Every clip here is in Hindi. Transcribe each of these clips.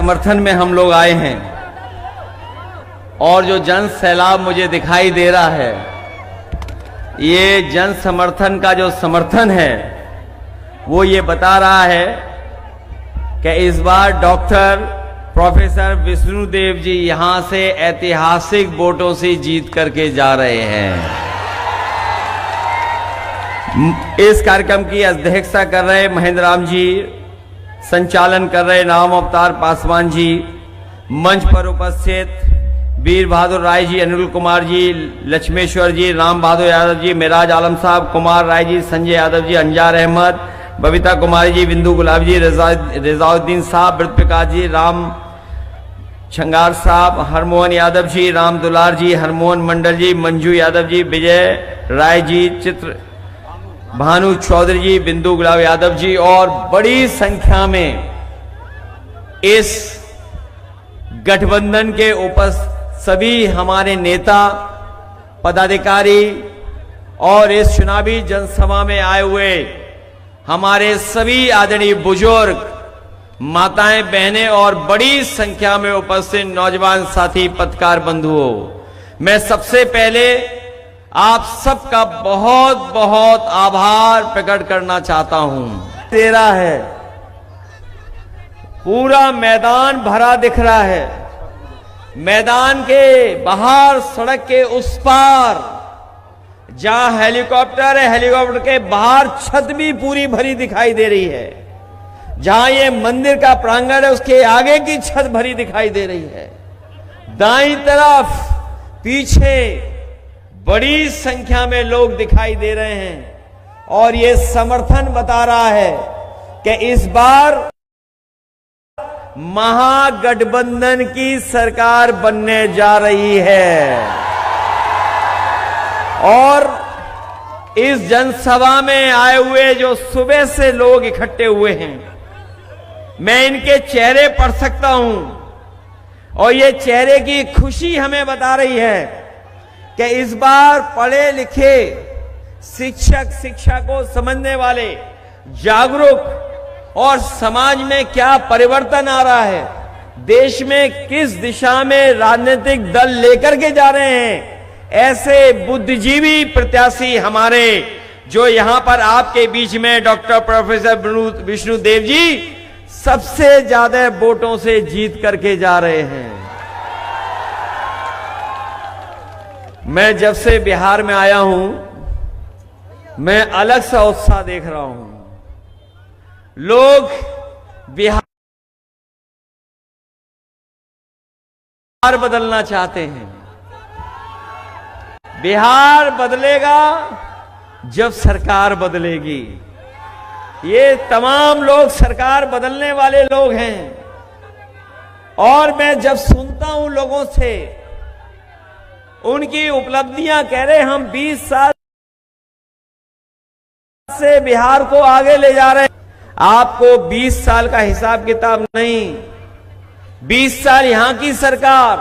समर्थन में हम लोग आए हैं और जो जन सैलाब मुझे दिखाई दे रहा है, ये जन समर्थन का जो समर्थन है वो ये बता रहा है कि इस बार डॉक्टर प्रोफेसर विष्णुदेव जी यहां से ऐतिहासिक वोटों से जीत करके जा रहे हैं। इस कार्यक्रम की अध्यक्षता कर रहे महेंद्र राम जी, संचालन कर रहे राम अवतार पासवान जी, मंच पर उपस्थित वीर बहादुर राय जी, अनिल कुमार जी, लक्ष्मेश्वर जी, राम बहादुर यादव जी, मिराज आलम साहब, कुमार राय जी, संजय यादव जी, अंजार अहमद, बबीता कुमारी जी, बिंदु गुलाब जी, रिजाउद्दीन साहब, वृत प्रकाश जी, राम छंगार साहब, हरमोहन यादव जी, राम दुलार जी, हरमोहन मंडल जी, मंजू यादव जी, विजय राय जी, चित्र भानु चौधरी जी, बिंदु गुलाब यादव जी और बड़ी संख्या में इस गठबंधन के उपस्थित सभी हमारे नेता, पदाधिकारी और इस चुनावी जनसभा में आए हुए हमारे सभी आदरणीय बुजुर्ग, माताएं, बहनें और बड़ी संख्या में उपस्थित नौजवान साथी, पत्रकार बंधुओं, मैं सबसे पहले आप सबका बहुत बहुत आभार प्रकट करना चाहता हूं। दे रहा है, पूरा मैदान भरा दिख रहा है। मैदान के बाहर, सड़क के उस पार जहां हेलीकॉप्टर है, हेलीकॉप्टर के बाहर छत भी पूरी भरी दिखाई दे रही है। जहां ये मंदिर का प्रांगण है उसके आगे की छत भरी दिखाई दे रही है। दाईं तरफ, पीछे बड़ी संख्या में लोग दिखाई दे रहे हैं और ये समर्थन बता रहा है कि इस बार महागठबंधन की सरकार बनने जा रही है। और इस जनसभा में आए हुए जो सुबह से लोग इकट्ठे हुए हैं, मैं इनके चेहरे पढ़ सकता हूं और ये चेहरे की खुशी हमें बता रही है कि इस बार पढ़े लिखे शिक्षक, शिक्षा को समझने वाले, जागरूक और समाज में क्या परिवर्तन आ रहा है, देश में किस दिशा में राजनीतिक दल लेकर के जा रहे हैं, ऐसे बुद्धिजीवी प्रत्याशी हमारे जो यहां पर आपके बीच में डॉक्टर प्रोफेसर विष्णुदेव जी सबसे ज्यादा वोटों से जीत करके जा रहे हैं। मैं जब से बिहार में आया हूं, मैं अलग सा उत्साह देख रहा हूं। लोग बिहार बदलना चाहते हैं। बिहार बदलेगा जब सरकार बदलेगी। ये तमाम लोग सरकार बदलने वाले लोग हैं। और मैं जब सुनता हूं लोगों से, उनकी उपलब्धियां कह रहे हम 20 साल से बिहार को आगे ले जा रहे हैं। आपको 20 साल का हिसाब किताब नहीं, 20 साल यहां की सरकार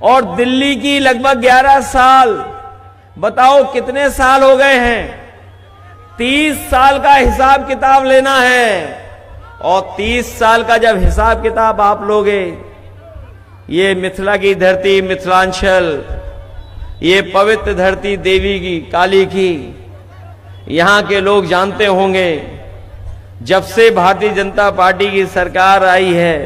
और दिल्ली की लगभग 11 साल, बताओ कितने साल हो गए हैं। 30 साल का हिसाब किताब लेना है और 30 साल का जब हिसाब किताब आप लोगे, ये मिथिला की धरती, मिथिलांचल, ये पवित्र धरती देवी की, काली की, यहां के लोग जानते होंगे जब से भारतीय जनता पार्टी की सरकार आई है,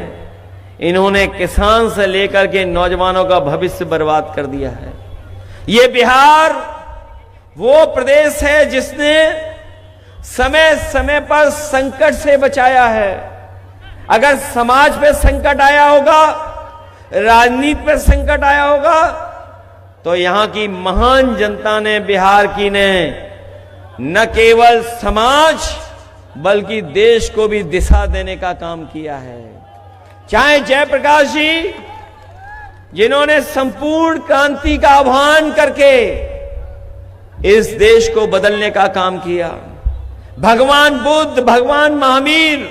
इन्होंने किसान से लेकर के नौजवानों का भविष्य बर्बाद कर दिया है। ये बिहार वो प्रदेश है जिसने समय समय पर संकट से बचाया है। अगर समाज पे संकट आया होगा, राजनीति पे संकट आया होगा, तो यहां की महान जनता ने, बिहार की ने न केवल समाज बल्कि देश को भी दिशा देने का काम किया है। चाहे जयप्रकाश जी, जिन्होंने संपूर्ण क्रांति का आह्वान करके इस देश को बदलने का काम किया, भगवान बुद्ध, भगवान महावीर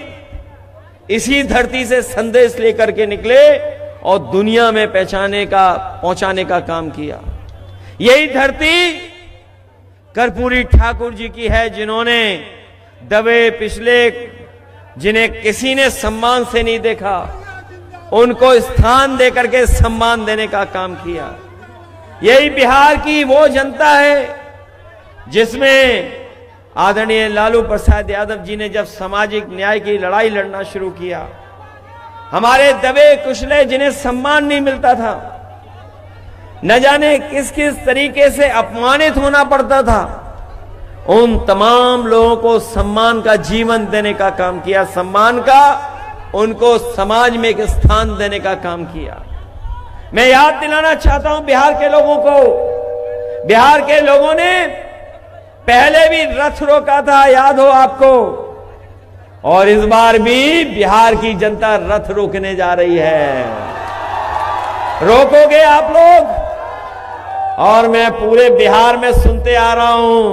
इसी धरती से संदेश लेकर के निकले और दुनिया में पहुंचाने का काम किया। यही धरती कर्पूरी ठाकुर जी की है, जिन्होंने दबे पिछले, जिन्हें किसी ने सम्मान से नहीं देखा, उनको स्थान देकर के सम्मान देने का काम किया। यही बिहार की वो जनता है जिसमें आदरणीय लालू प्रसाद यादव जी ने जब सामाजिक न्याय की लड़ाई लड़ना शुरू किया, हमारे दबे कुचले जिन्हें सम्मान नहीं मिलता था, न जाने किस किस तरीके से अपमानित होना पड़ता था, उन तमाम लोगों को सम्मान का जीवन देने का काम किया, सम्मान का उनको समाज में एक स्थान देने का काम किया। मैं याद दिलाना चाहता हूं बिहार के लोगों को, बिहार के लोगों ने पहले भी रथ रोका था, याद हो आपको, और इस बार भी बिहार की जनता रथ रोकने जा रही है। रोकोगे आप लोग? और मैं पूरे बिहार में सुनते आ रहा हूं,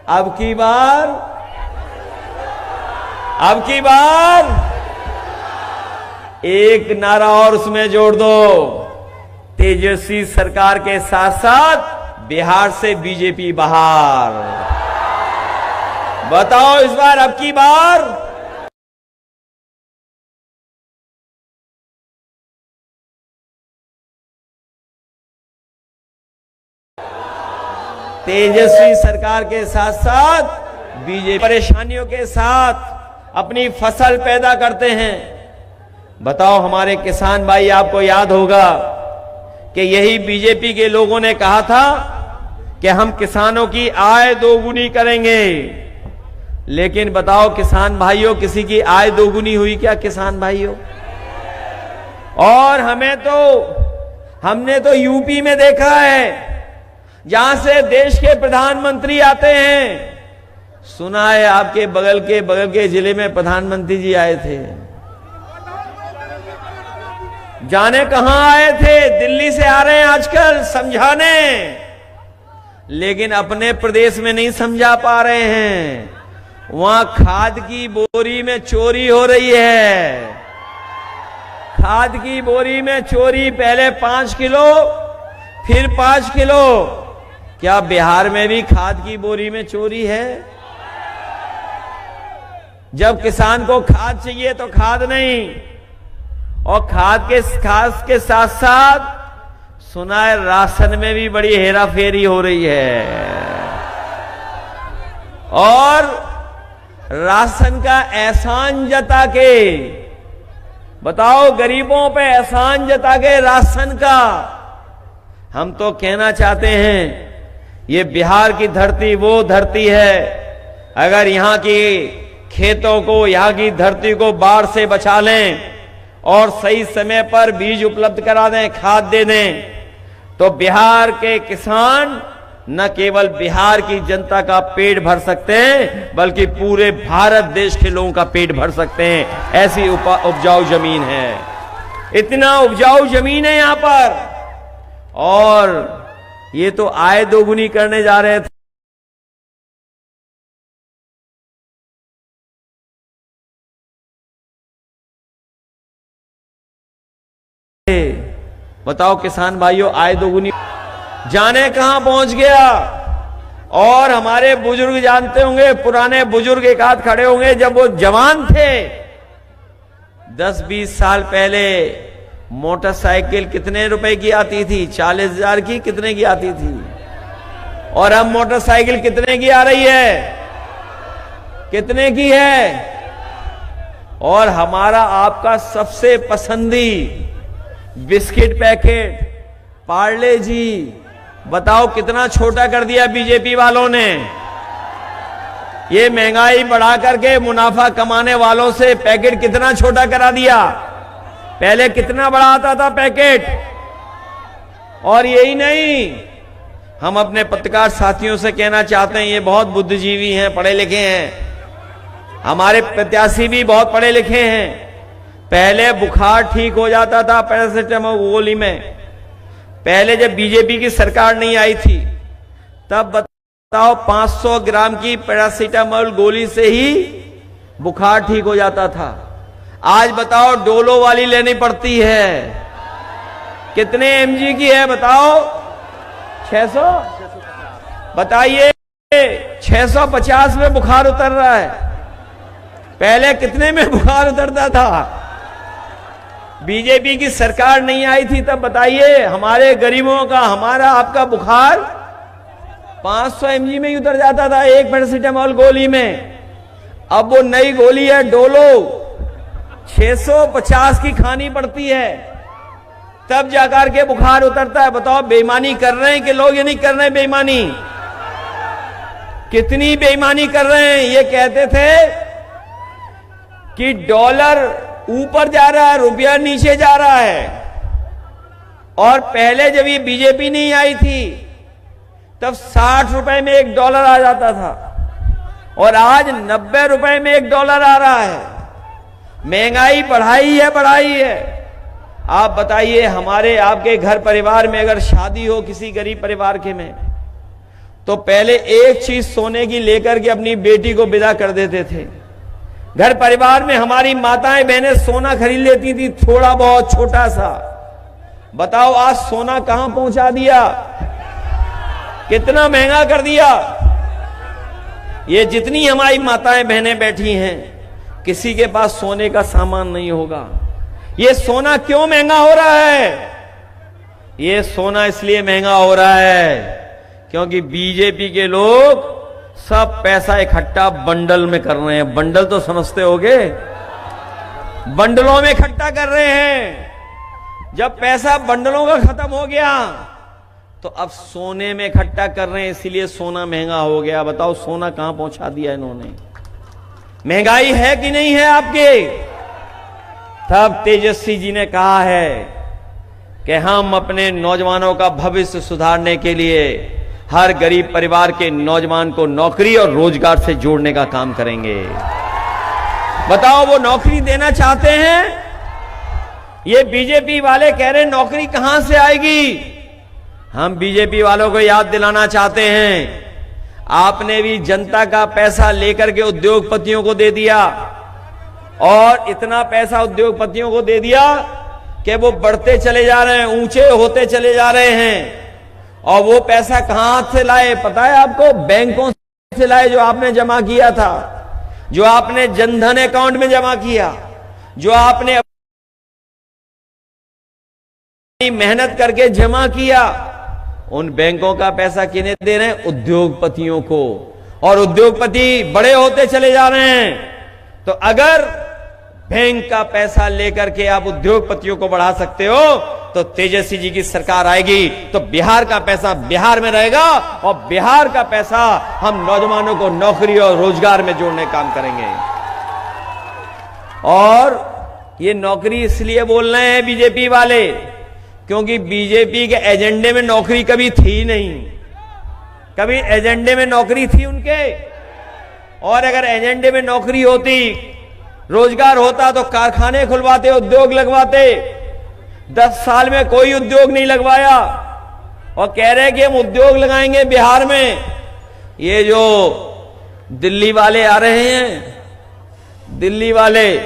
अब की बार एक नारा और उसमें जोड़ दो, तेजस्वी सरकार के साथ साथ बिहार से बीजेपी बाहर। बताओ इस बार अब की बार तेजस्वी सरकार के साथ साथ बीजेपी परेशानियों के साथ अपनी फसल पैदा करते हैं। बताओ हमारे किसान भाई, आपको याद होगा कि यही बीजेपी के लोगों ने कहा था कि हम किसानों की आय दोगुनी करेंगे, लेकिन बताओ किसान भाइयों, किसी की आय दोगुनी हुई क्या किसान भाइयों? और हमने तो यूपी में देखा है, जहां से देश के प्रधानमंत्री आते हैं। सुना है आपके बगल के जिले में प्रधानमंत्री जी आए थे, जाने कहां आए थे, दिल्ली से आ रहे हैं आजकल समझाने, लेकिन अपने प्रदेश में नहीं समझा पा रहे हैं। वहां खाद की बोरी में चोरी हो रही है, खाद की बोरी में चोरी, पहले 5 किलो फिर 5 किलो। क्या बिहार में भी खाद की बोरी में चोरी है? जब किसान को खाद चाहिए तो खाद नहीं, और खाद के साथ साथ सुना है राशन में भी बड़ी हेराफेरी हो रही है, और राशन का एहसान जता के, बताओ गरीबों पे एहसान जता के राशन का। हम तो कहना चाहते हैं, ये बिहार की धरती वो धरती है, अगर यहां की खेतों को, यहां की धरती को बाढ़ से बचा लें और सही समय पर बीज उपलब्ध करा दें, खाद दे दें, तो बिहार के किसान न केवल बिहार की जनता का पेट भर सकते हैं, बल्कि पूरे भारत देश के लोगों का पेट भर सकते हैं। ऐसी उपजाऊ जमीन है, इतना उपजाऊ जमीन है यहां पर, और ये तो आय दोगुनी करने जा रहे थे। बताओ किसान भाइयों, आय दोगुनी जाने कहां पहुंच गया। और हमारे बुजुर्ग जानते होंगे, पुराने बुजुर्ग एक हाथ खड़े होंगे, जब वो जवान थे 10-20 साल पहले मोटरसाइकिल कितने रुपए की आती थी? 40,000 की, कितने की आती थी? और अब मोटरसाइकिल कितने की आ रही है? कितने की है? और हमारा आपका सबसे पसंदी बिस्किट पैकेट पार्ले जी, बताओ कितना छोटा कर दिया बीजेपी वालों ने। ये महंगाई बढ़ा करके मुनाफा कमाने वालों से पैकेट कितना छोटा करा दिया। पहले कितना बड़ा आता था पैकेट। और यही नहीं, हम अपने पत्रकार साथियों से कहना चाहते हैं, ये बहुत बुद्धिजीवी हैं, पढ़े लिखे हैं, हमारे प्रत्याशी भी बहुत पढ़े लिखे हैं। पहले बुखार ठीक हो जाता था पैरासिटामोल गोली में, पहले जब बीजेपी की सरकार नहीं आई थी तब बताओ 500 ग्राम की पैरासिटामोल गोली से ही बुखार ठीक हो जाता था। आज बताओ डोलो वाली लेनी पड़ती है, कितने एमजी की है बताओ? 600, बताइए 650 में बुखार उतर रहा है, पहले कितने में बुखार उतरता था? बीजेपी की सरकार नहीं आई थी तब बताइए हमारे गरीबों का, हमारा आपका बुखार 500 mg में ही उतर जाता था एक पैरासीटामोल गोली में। अब वो नई गोली है डोलो 650 की खानी पड़ती है, तब जाकर के बुखार उतरता है। बताओ बेईमानी कर रहे हैं कि लोग ये नहीं कर रहे हैं बेईमानी? कितनी बेईमानी कर रहे हैं। ये कहते थे कि डॉलर ऊपर जा रहा है, रुपया नीचे जा रहा है। और पहले जब ये बीजेपी नहीं आई थी तब 60 रुपए में एक डॉलर आ जाता था और आज 90 रुपए में एक डॉलर आ रहा है। महंगाई बढ़ाई है। आप बताइए हमारे आपके घर परिवार में अगर शादी हो किसी गरीब परिवार के में, तो पहले एक चीज सोने की लेकर के अपनी बेटी को विदा कर देते थे। घर परिवार में हमारी माताएं बहनें सोना खरीद लेती थी, थोड़ा बहुत छोटा सा। बताओ आज सोना कहां पहुंचा दिया, कितना महंगा कर दिया। ये जितनी हमारी माताएं बहनें बैठी हैं, किसी के पास सोने का सामान नहीं होगा। ये सोना क्यों महंगा हो रहा है? ये सोना इसलिए महंगा हो रहा है क्योंकि बीजेपी के लोग सब पैसा इकट्ठा बंडल में कर रहे हैं। बंडल तो समझते होगे, बंडलों में इकट्ठा कर रहे हैं। जब पैसा बंडलों का खत्म हो गया तो अब सोने में इकट्ठा कर रहे हैं, इसीलिए सोना महंगा हो गया। बताओ सोना कहां पहुंचा दिया इन्होंने? महंगाई है कि नहीं है आपके? तब तेजस्वी जी ने कहा है कि हम अपने नौजवानों का भविष्य सुधारने के लिए हर गरीब परिवार के नौजवान को नौकरी और रोजगार से जोड़ने का काम करेंगे। बताओ वो नौकरी देना चाहते हैं? ये बीजेपी वाले कह रहे हैं नौकरी कहां से आएगी। हम बीजेपी वालों को याद दिलाना चाहते हैं, आपने भी जनता का पैसा लेकर के उद्योगपतियों को दे दिया और इतना पैसा उद्योगपतियों को दे दिया कि वो बढ़ते चले जा रहे हैं, ऊंचे होते चले जा रहे हैं। और वो पैसा कहां हाथ से लाए पता है आपको? बैंकों से लाए, जो आपने जमा किया था, जो आपने जनधन अकाउंट में जमा किया, जो आपने अपनी मेहनत करके जमा किया। उन बैंकों का पैसा किन्हें दे रहे हैं? उद्योगपतियों को। और उद्योगपति बड़े होते चले जा रहे हैं। तो अगर बैंक का पैसा लेकर के आप उद्योगपतियों को बढ़ा सकते हो तो तेजस्वी जी की सरकार आएगी तो बिहार का पैसा बिहार में रहेगा और बिहार का पैसा हम नौजवानों को नौकरी और रोजगार में जोड़ने का काम करेंगे। और ये नौकरी इसलिए बोल रहे हैं बीजेपी वाले क्योंकि बीजेपी के एजेंडे में नौकरी कभी थी नहीं। कभी एजेंडे में नौकरी थी उनके? और अगर एजेंडे में नौकरी होती, रोजगार होता तो कारखाने खुलवाते, उद्योग लगवाते। 10 साल में कोई उद्योग नहीं लगवाया और कह रहे कि हम उद्योग लगाएंगे बिहार में। ये जो दिल्ली वाले आ रहे हैं, दिल्ली वाले,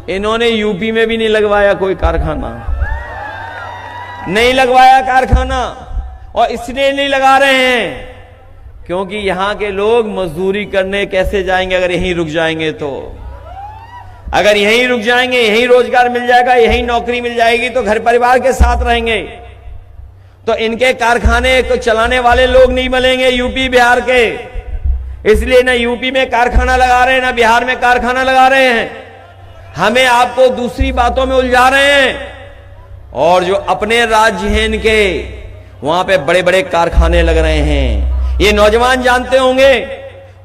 इन्होंने यूपी में भी नहीं लगवाया कोई कारखाना, नहीं लगवाया कारखाना। और इसलिए नहीं लगा रहे हैं क्योंकि यहां के लोग मजदूरी करने कैसे जाएंगे अगर यहीं रुक जाएंगे तो? अगर यहीं रुक जाएंगे, यहीं रोजगार मिल जाएगा, यहीं नौकरी मिल जाएगी तो घर परिवार के साथ रहेंगे। तो इनके कारखाने को चलाने वाले लोग नहीं मिलेंगे यूपी बिहार के, इसलिए ना यूपी में कारखाना लगा रहे हैं ना बिहार में कारखाना लगा रहे हैं। हमें आपको दूसरी बातों में उलझा रहे हैं। और जो अपने राज्य हैं इनके, वहां पे बड़े बड़े कारखाने लग रहे हैं। ये नौजवान जानते होंगे,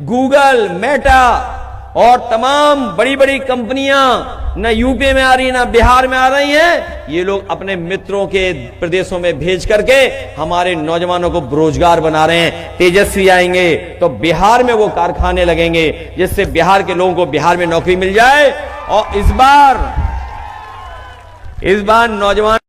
गूगल, मेटा और तमाम बड़ी बड़ी कंपनियां न यूपी में आ रही ना बिहार में आ रही हैं। ये लोग अपने मित्रों के प्रदेशों में भेज करके हमारे नौजवानों को बेरोजगार बना रहे हैं। तेजस्वी आएंगे तो बिहार में वो कारखाने लगेंगे जिससे बिहार के लोगों को बिहार में नौकरी मिल जाए। और इस बार नौजवान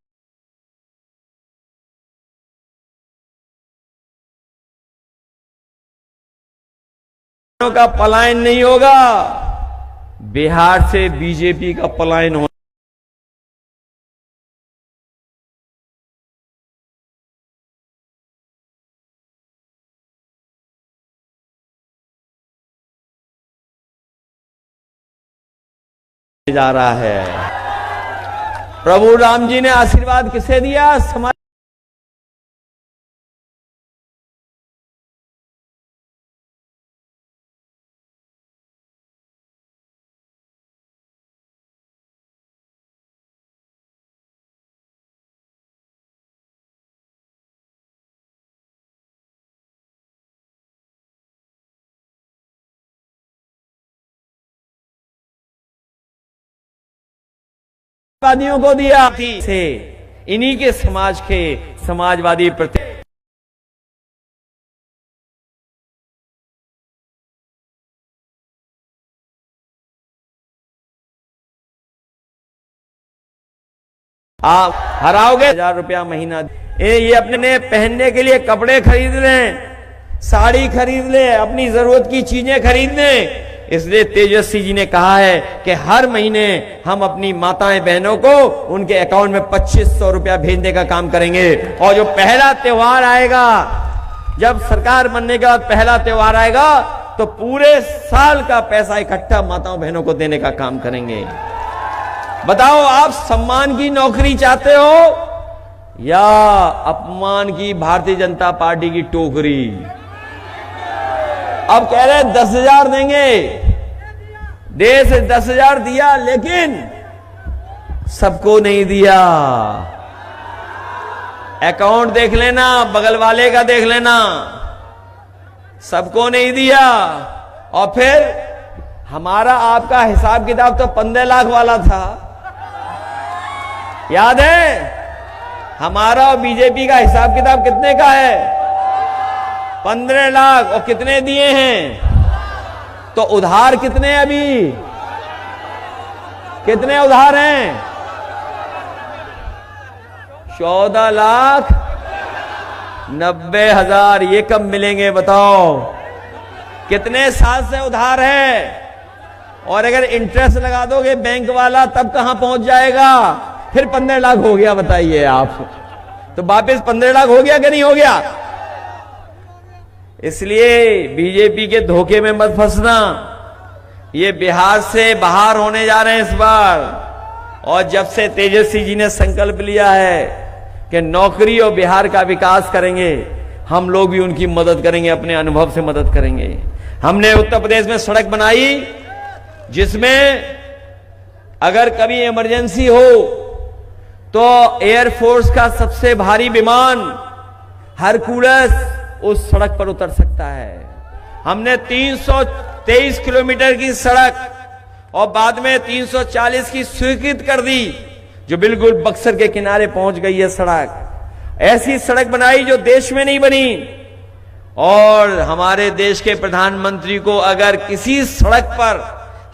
का पलायन नहीं होगा, बिहार से बीजेपी का पलायन होना जा रहा है। प्रभु राम जी ने आशीर्वाद किसे दिया? समाज वादियों को दिया से, इन्हीं के समाज के समाजवादी प्रति आप हराओगे। 1000 रुपया महीना ये अपने पहनने के लिए कपड़े खरीद लें, साड़ी खरीद ले, अपनी जरूरत की चीजें खरीद लें। इसलिए तेजस्वी जी ने कहा है कि हर महीने हम अपनी माताएं बहनों को उनके अकाउंट में 2500 रुपया भेजने का काम करेंगे। और जो पहला त्योहार आएगा, जब सरकार बनने के बाद पहला त्योहार आएगा, तो पूरे साल का पैसा इकट्ठा माताओं बहनों को देने का काम करेंगे। बताओ, आप सम्मान की नौकरी चाहते हो या अपमान की भारतीय जनता पार्टी की टोकरी? अब कह रहे 10,000 देंगे, देश 10,000 दिया, लेकिन सबको नहीं दिया। अकाउंट देख लेना, बगल वाले का देख लेना, सबको नहीं दिया। और फिर हमारा आपका हिसाब किताब तो 15 लाख वाला था, याद है? हमारा और बीजेपी का हिसाब किताब कितने का है? 15 लाख। और कितने दिए हैं? तो उधार कितने अभी? कितने उधार हैं? 14,90,000। ये कब मिलेंगे बताओ? कितने साल से उधार है? और अगर इंटरेस्ट लगा दोगे बैंक वाला, तब कहां पहुंच जाएगा? फिर 15 लाख हो गया। बताइए आप, तो वापस 15 लाख हो गया कि नहीं हो गया? इसलिए बीजेपी के धोखे में मत फंसना। ये बिहार से बाहर होने जा रहे हैं इस बार। और जब से तेजस्वी जी ने संकल्प लिया है कि नौकरी और बिहार का विकास करेंगे, हम लोग भी उनकी मदद करेंगे, अपने अनुभव से मदद करेंगे। हमने उत्तर प्रदेश में सड़क बनाई जिसमें अगर कभी इमरजेंसी हो तो एयरफोर्स का सबसे भारी विमान हरकुलस उस सड़क पर उतर सकता है। हमने 323 किलोमीटर की सड़क और बाद में 340 की स्वीकृत कर दी, जो बिल्कुल बक्सर के किनारे पहुंच गई है सड़क। ऐसी सड़क बनाई जो देश में नहीं बनी। और हमारे देश के प्रधानमंत्री को अगर किसी सड़क पर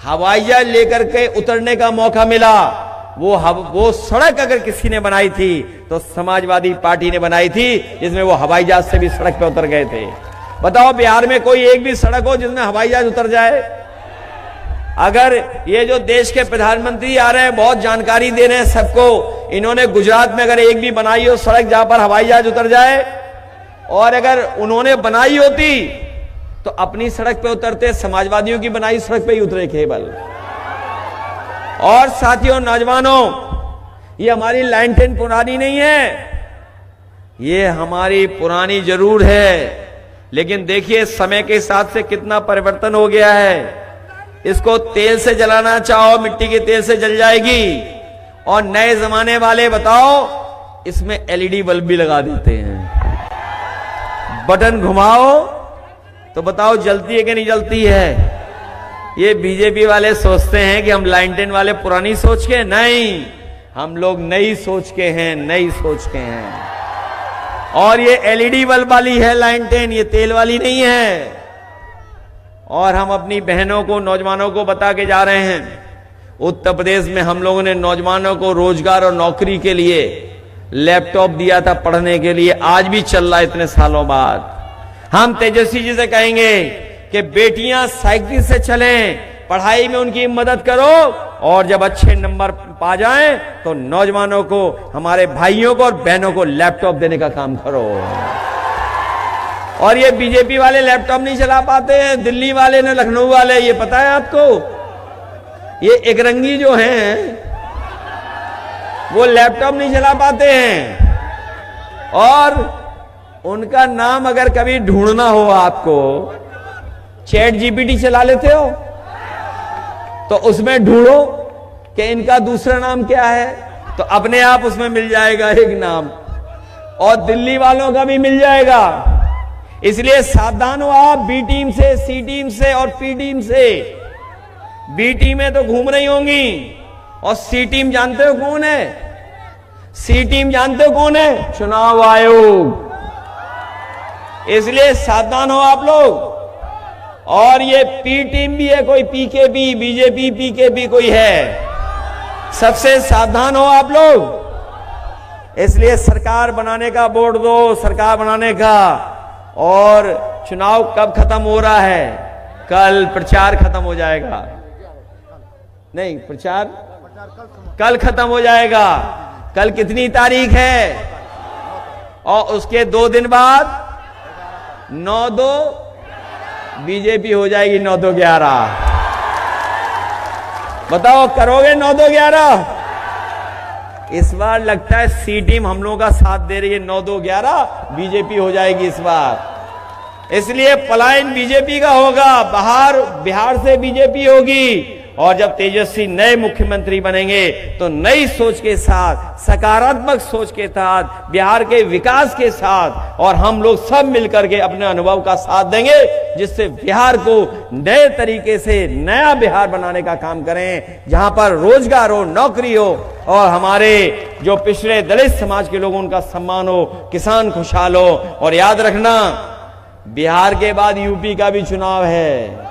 हवाई जहाज लेकर के उतरने का मौका मिला, वो सड़क अगर किसी ने बनाई थी तो समाजवादी पार्टी ने बनाई थी, जिसमें वो हवाई जहाज से भी सड़क पे उतर गए थे। बताओ, बिहार में कोई एक भी सड़क हो जिसमें हवाई जहाज उतर जाए? अगर ये जो देश के प्रधानमंत्री आ रहे हैं, बहुत जानकारी दे रहे हैं सबको, इन्होंने गुजरात में अगर एक भी बनाई हो सड़क जहां पर हवाई जहाज उतर जाए, और अगर उन्होंने बनाई होती तो अपनी सड़क पे उतरते, समाजवादियों की बनाई सड़क पे ही उतरे केवल। और साथियों, नौजवानों, ये हमारी लाइन 10 पुरानी नहीं है, ये हमारी पुरानी जरूर है, लेकिन देखिए समय के साथ से कितना परिवर्तन हो गया है। इसको तेल से जलाना चाहो, मिट्टी के तेल से जल जाएगी। और नए जमाने वाले बताओ, इसमें एलईडी बल्ब भी लगा देते हैं। बटन घुमाओ तो बताओ जलती है कि नहीं जलती है। ये बीजेपी वाले सोचते हैं कि हम लाइन 10 वाले पुरानी सोच के, नहीं, हम लोग नई सोच के हैं, नई सोच के हैं। और ये एलईडी बल्ब वाली है लाइन 10, ये तेल वाली नहीं है। और हम अपनी बहनों को, नौजवानों को बता के जा रहे हैं, उत्तर प्रदेश में हम लोगों ने नौजवानों को रोजगार और नौकरी के लिए लैपटॉप दिया था पढ़ने के लिए, आज भी चल रहा है इतने सालों बाद। हम तेजस्वी जी से कहेंगे कि बेटियां साइकिल से चलें, पढ़ाई में उनकी मदद करो, और जब अच्छे नंबर पा जाएं तो नौजवानों को, हमारे भाइयों को और बहनों को लैपटॉप देने का काम करो। और ये बीजेपी वाले लैपटॉप नहीं चला पाते हैं, दिल्ली वाले ने, लखनऊ वाले, ये पता है आपको? ये एकरंगी जो हैं, वो लैपटॉप नहीं चला पाते हैं, और उनका नाम अगर कभी ढूंढना हो आपको, चैट जीपीटी चला लेते हो तो उसमें ढूंढो कि इनका दूसरा नाम क्या है, तो अपने आप उसमें मिल जाएगा एक नाम, और दिल्ली वालों का भी मिल जाएगा। इसलिए सावधान हो आप बी टीम से, सी टीम से और पी टीम से। बी टीमें तो घूम रही होंगी, और सी टीम जानते हो कौन है? सी टीम जानते हो कौन है? चुनाव आयोग। इसलिए सावधान हो आप लोग। और ये पी टीम भी है, कोई पीकेपी, बीजेपी, पीकेपी कोई है, सबसे सावधान हो आप लोग। इसलिए सरकार बनाने का वोट दो, सरकार बनाने का। और चुनाव कब खत्म हो रहा है? कल प्रचार खत्म हो जाएगा। नहीं, प्रचार कल खत्म हो जाएगा। कल कितनी तारीख है? और उसके 2 दिन बाद 9-2 बीजेपी हो जाएगी। 9-2-11 बताओ, करोगे 9-2-11? इस बार लगता है सी टीम हम लोगों का साथ दे रही है। 9-2-11 बीजेपी हो जाएगी इस बार। इसलिए पलायन बीजेपी का होगा, बिहार से बीजेपी होगी। और जब तेजस्वी नए मुख्यमंत्री बनेंगे तो नई सोच के साथ, सकारात्मक सोच के साथ, बिहार के विकास के साथ, और हम लोग सब मिलकर के अपने अनुभव का साथ देंगे, जिससे बिहार को नए तरीके से नया बिहार बनाने का काम करें, जहां पर रोजगार हो, नौकरी हो, और हमारे जो पिछड़े दलित समाज के लोग उनका सम्मान हो, किसान खुशहाल हो। और याद रखना, बिहार के बाद यूपी का भी चुनाव है,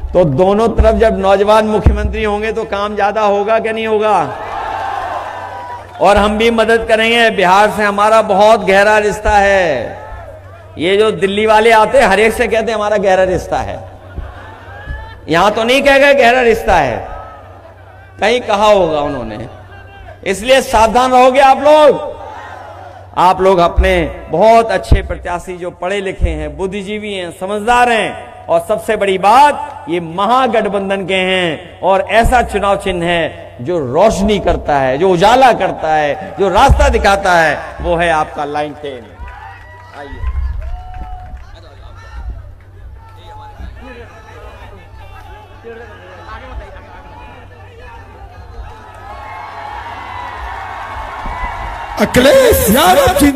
तो दोनों तरफ जब नौजवान मुख्यमंत्री होंगे तो काम ज्यादा होगा कि नहीं होगा? और हम भी मदद करेंगे। बिहार से हमारा बहुत गहरा रिश्ता है। ये जो दिल्ली वाले आते हैं, हर एक से कहते हैं हमारा गहरा रिश्ता है। यहां तो नहीं कह गए गहरा रिश्ता है, कहीं कहा होगा उन्होंने। इसलिए सावधान रहोगे आप लोग। आप लोग अपने बहुत अच्छे प्रत्याशी, जो पढ़े लिखे हैं, बुद्धिजीवी हैं, समझदार हैं, और सबसे बड़ी बात, ये महागठबंधन के हैं, और ऐसा चुनाव चिन्ह है जो रोशनी करता है, जो उजाला करता है, जो रास्ता दिखाता है, वो है आपका लाइन 10। आइए, अखिलेश यादव।